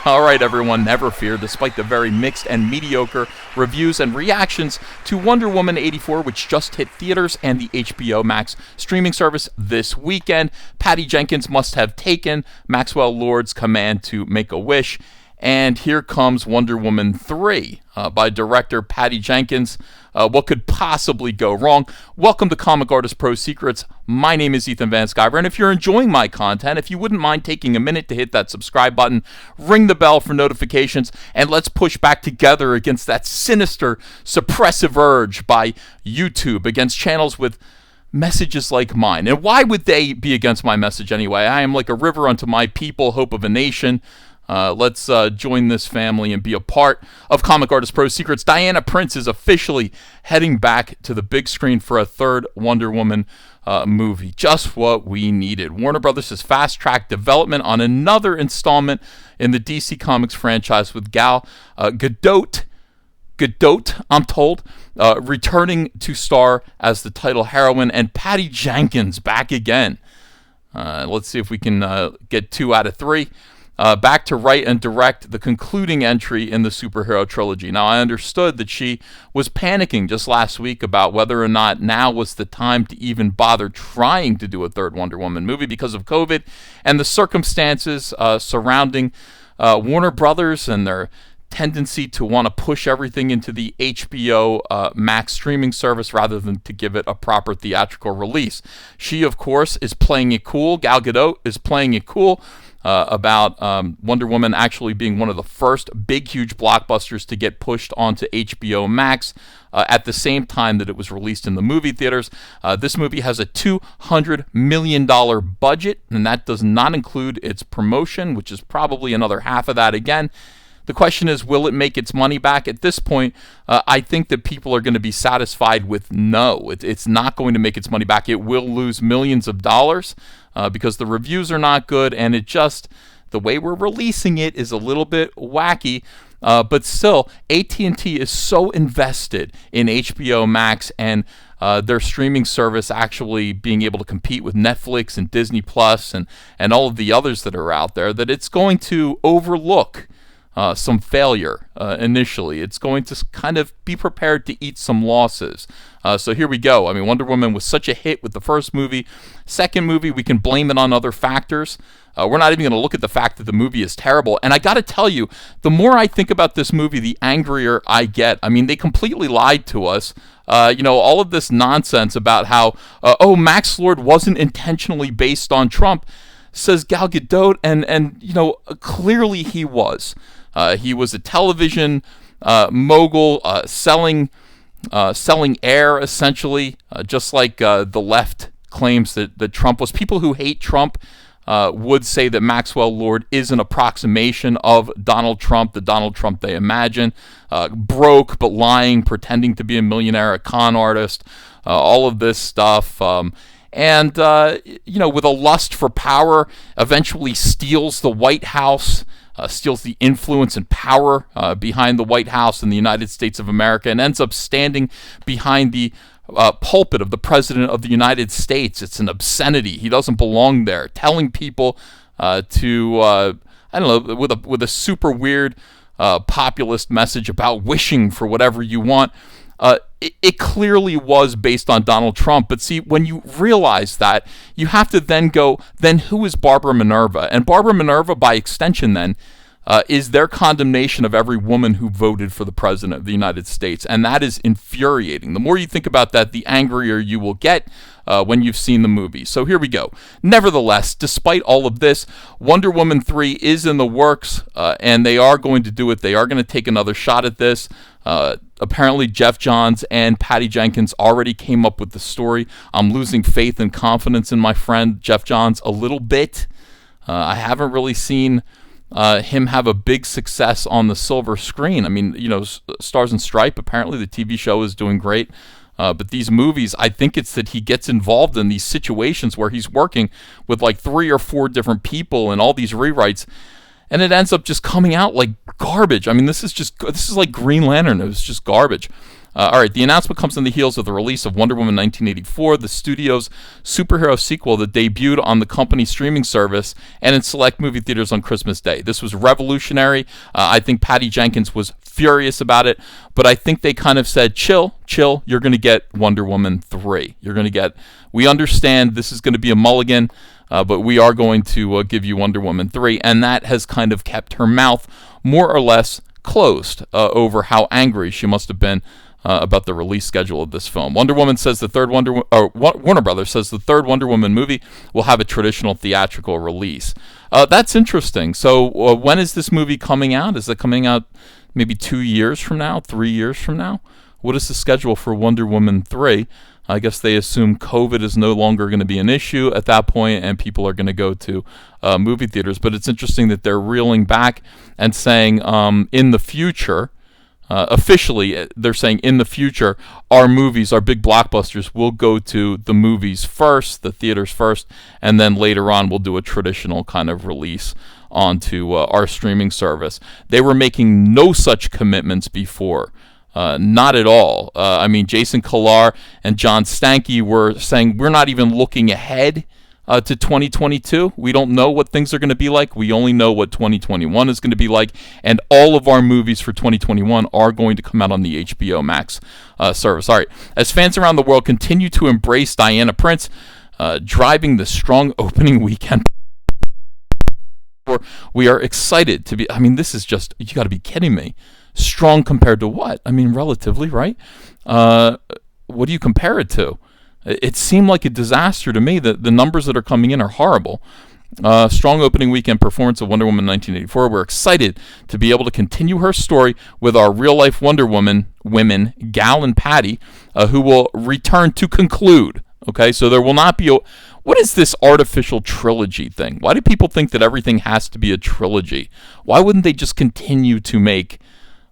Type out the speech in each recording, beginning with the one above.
All right, everyone, never fear. Despite the very mixed and mediocre reviews and reactions to Wonder Woman 84, which just hit theaters and the HBO Max streaming service this weekend, Patty Jenkins must have taken Maxwell Lord's command to make a wish. And here comes Wonder Woman 3 by director Patty Jenkins. What could possibly go wrong? Welcome to Comic Artist Pro Secrets. My name is Ethan Van Sciver, and if you're enjoying my content, if you wouldn't mind taking a minute to hit that subscribe button, ring the bell for notifications, and let's push back together against that sinister, suppressive urge by YouTube against channels with messages like mine. And why would they be against my message anyway? I am like a river unto my people, hope of a nation. Let's join this family and be a part of Comic Artist Pro Secrets. Diana Prince is officially heading back to the big screen for a third Wonder Woman movie. Just what we needed. Warner Brothers has fast-tracked development on another installment in the DC Comics franchise with Gal Gadot, I'm told, returning to star as the title heroine, and Patty Jenkins back again. Let's see if we can get 2 out of 3. Back to write and direct the concluding entry in the superhero trilogy. Now, I understood that she was panicking just last week about whether or not now was the time to even bother trying to do a third Wonder Woman movie because of COVID and the circumstances surrounding Warner Brothers and their tendency to want to push everything into the HBO Max streaming service rather than to give it a proper theatrical release. She, of course, is playing it cool. Gal Gadot is playing it cool about Wonder Woman actually being one of the first big, huge blockbusters to get pushed onto HBO Max at the same time that it was released in the movie theaters. This movie has a $200 million budget, and that does not include its promotion, which is probably another half of that again. The question is, will it make its money back? At this point, I think that people are going to be satisfied with no. It's not going to make its money back. It will lose millions of dollars because the reviews are not good, and it just, the way we're releasing it is a little bit wacky. But still, AT&T is so invested in HBO Max and their streaming service actually being able to compete with Netflix and Disney Plus and all of the others that are out there that it's going to overlook some failure initially. It's going to kind of be prepared to eat some losses. So here we go. I mean, Wonder Woman was such a hit with the first movie. Second movie, we can blame it on other factors. We're not even going to look at the fact that the movie is terrible. And I got to tell you, the more I think about this movie, the angrier I get. I mean, they completely lied to us. All of this nonsense about how, Max Lord wasn't intentionally based on Trump, says Gal Gadot, and clearly he was. He was a television mogul selling air, essentially, just like the left claims that Trump was. People who hate Trump would say that Maxwell Lord is an approximation of Donald Trump, the Donald Trump they imagine, broke but lying, pretending to be a millionaire, a con artist, all of this stuff. And with a lust for power, eventually steals the White House, steals the influence and power behind the White House in the United States of America, and ends up standing behind the pulpit of the President of the United States. It's an obscenity. He doesn't belong there. Telling people with a super weird populist message about wishing for whatever you want. It clearly was based on Donald Trump. But see, when you realize that, you have to then go, then who is Barbara Minerva? And Barbara Minerva, by extension then, is their condemnation of every woman who voted for the President of the United States. And that is infuriating. The more you think about that, the angrier you will get when you've seen the movie. So here we go. Nevertheless, despite all of this, Wonder Woman 3 is in the works, and they are going to do it. They are going to take another shot at this. Apparently, Jeff Johns and Patty Jenkins already came up with the story. I'm losing faith and confidence in my friend Jeff Johns a little bit. I haven't really seen him have a big success on the silver screen. I mean, Stars and Stripe, apparently the TV show is doing great. But these movies, I think it's that he gets involved in these situations where he's working with like 3 or 4 different people and all these rewrites, and it ends up just coming out like garbage. I mean, this is like Green Lantern. It was just garbage. All right, the announcement comes on the heels of the release of Wonder Woman 1984, the studio's superhero sequel that debuted on the company's streaming service and in select movie theaters on Christmas Day. This was revolutionary. I think Patty Jenkins was furious about it, but I think they kind of said, chill, you're going to get Wonder Woman 3. We understand this is going to be a mulligan, but we are going to give you Wonder Woman 3, and that has kind of kept her mouth more or less closed over how angry she must have been about the release schedule of this film. Warner Brothers says the third Wonder Woman movie will have a traditional theatrical release. That's interesting. So when is this movie coming out? Is it coming out maybe 2 years from now, 3 years from now? What is the schedule for Wonder Woman 3? I guess they assume COVID is no longer going to be an issue at that point and people are going to go to movie theaters. But it's interesting that they're reeling back and saying in the future, officially, they're saying in the future, our big blockbusters, will go to the movies first, the theaters first, and then later on we'll do a traditional kind of release onto our streaming service. They were making no such commitments before. Not at all. Jason Kilar and John Stankey were saying we're not even looking ahead to 2022. We don't know what things are going to be like. We only know what 2021 is going to be like, and all of our movies for 2021 are going to come out on the HBO Max service. All right, as fans around the world continue to embrace Diana Prince, driving the strong opening weekend, we are excited to be. This is just, you got to be kidding me. Strong compared to what? Relatively, right? What do you compare it to? It seemed like a disaster to me. The numbers that are coming in are horrible. Strong opening weekend performance of Wonder Woman 1984. We're excited to be able to continue her story with our real-life Wonder women, Gal and Patty, who will return to conclude. Okay, so there will not be what is this artificial trilogy thing? Why do people think that everything has to be a trilogy? Why wouldn't they just continue to make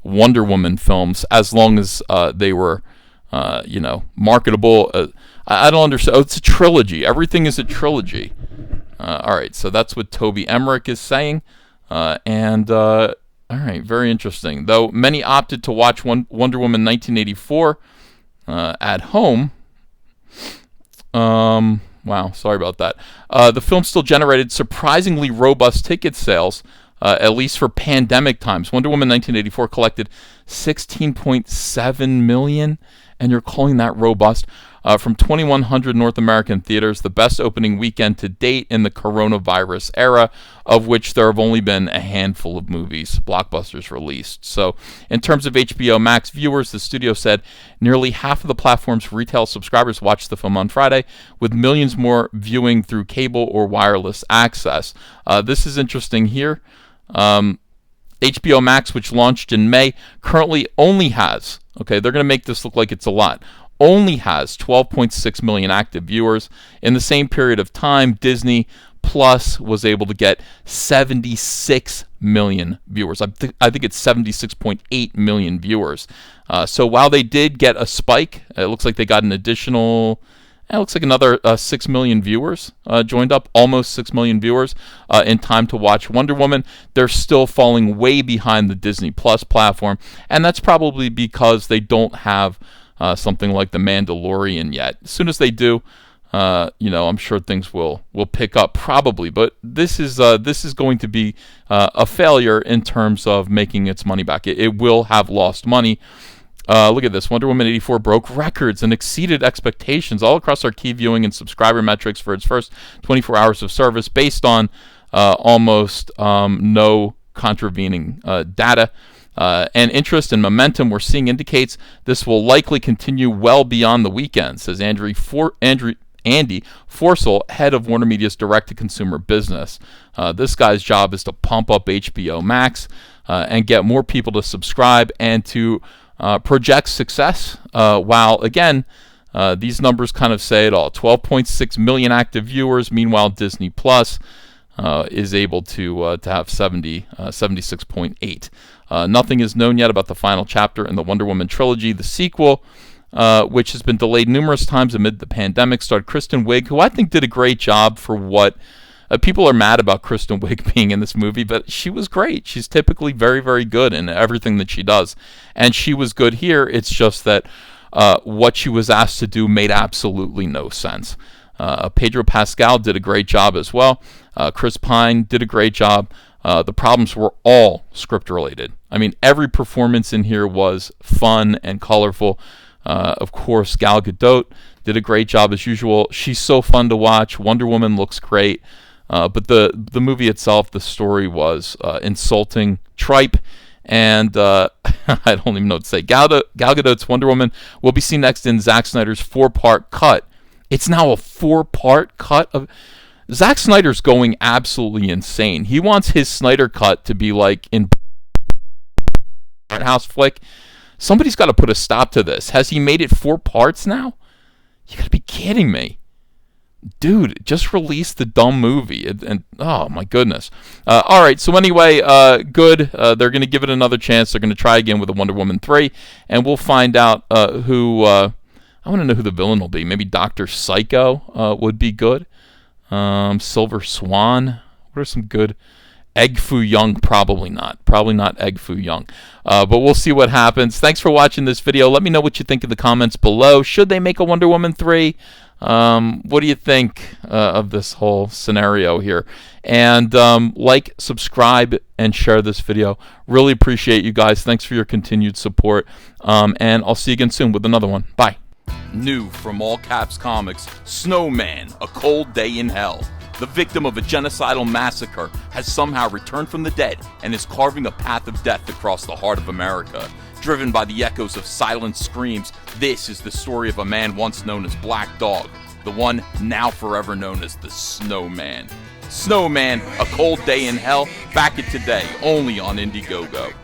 Wonder Woman films as long as they were, marketable? I don't understand. Oh, it's a trilogy. Everything is a trilogy. All right, so that's what Toby Emmerich is saying. All right, very interesting. Though many opted to watch Wonder Woman 1984 at home. Wow, sorry about that. The film still generated surprisingly robust ticket sales, at least for pandemic times. Wonder Woman 1984 collected $16.7 million, and you're calling that robust? From 2,100 North American theaters, the best opening weekend to date in the coronavirus era, of which there have only been a handful of blockbusters released. So in terms of HBO Max viewers, the studio said nearly half of the platform's retail subscribers watched the film on Friday, with millions more viewing through cable or wireless access. This is interesting here. HBO Max, which launched in May, currently only has, they're going to make this look like it's a lot, only has 12.6 million active viewers. In the same period of time, Disney Plus was able to get 76 million viewers. I think it's 76.8 million viewers. So while they did get a spike, it looks like they got an additional, it looks like another 6 million viewers joined up, almost 6 million viewers in time to watch Wonder Woman. They're still falling way behind the Disney Plus platform, and that's probably because they don't have something like The Mandalorian yet. As soon as they do, I'm sure things will pick up probably. But this is going to be a failure in terms of making its money back. It will have lost money. Look at this. Wonder Woman 84 broke records and exceeded expectations all across our key viewing and subscriber metrics for its first 24 hours of service, based on almost no contravening data. And interest and momentum we're seeing indicates this will likely continue well beyond the weekend, says Andy Forsell, head of Warner Media's direct-to-consumer business. This guy's job is to pump up HBO Max and get more people to subscribe and to project success, while, again, these numbers kind of say it all. 12.6 million active viewers. Meanwhile, Disney Plus is able to have 76.8. Nothing is known yet about the final chapter in the Wonder Woman trilogy. The sequel, which has been delayed numerous times amid the pandemic, starred Kristen Wiig, who I think did a great job for what People are mad about Kristen Wiig being in this movie, but she was great. She's typically very, very good in everything that she does, and she was good here. It's just that what she was asked to do made absolutely no sense. Pedro Pascal did a great job as well. Chris Pine did a great job. The problems were all script related. I mean, every performance in here was fun and colorful. Of course, Gal Gadot did a great job as usual. She's so fun to watch. Wonder Woman looks great. But the movie itself, the story was insulting, tripe, and I don't even know what to say. Gal Gadot's Wonder Woman will be seen next in Zack Snyder's 4-part cut. It's now a 4-part cut of... Zack Snyder's going absolutely insane. He wants his Snyder cut to be like in House flick. Somebody's got to put a stop to this. Has he made it 4 parts now? You gotta be kidding me. Dude, just release the dumb movie. And oh my goodness. All right, so anyway, good. They're going to give it another chance. They're going to try again with a Wonder Woman 3. And we'll find out who... I want to know who the villain will be. Maybe Dr. Psycho would be good. Silver Swan. What are some good... Egg Foo Young, probably not. Probably not Egg Foo Young. But we'll see what happens. Thanks for watching this video. Let me know what you think in the comments below. Should they make a Wonder Woman 3? What do you think of this whole scenario here? And like, subscribe, and share this video. Really appreciate you guys. Thanks for your continued support. And I'll see you again soon with another one. Bye. New from All Caps Comics, Snowman, A Cold Day in Hell. The victim of a genocidal massacre has somehow returned from the dead and is carving a path of death across the heart of America. Driven by the echoes of silent screams, this is the story of a man once known as Black Dog, the one now forever known as the Snowman. Snowman, A Cold Day in Hell, back at today, only on Indiegogo.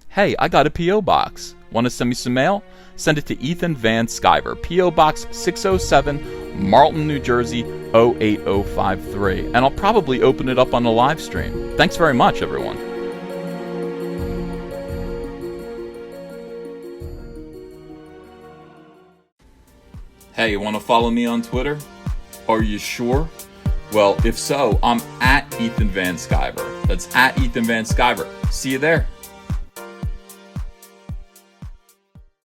Hey, I got a P.O. box. Want to send me some mail? Send it to Ethan Van Sciver, P.O. Box 607, Marlton, New Jersey, 08053. And I'll probably open it up on a live stream. Thanks very much, everyone. Hey, you want to follow me on Twitter? Are you sure? Well, if so, I'm at Ethan Van Sciver. That's at Ethan Van Sciver. See you there.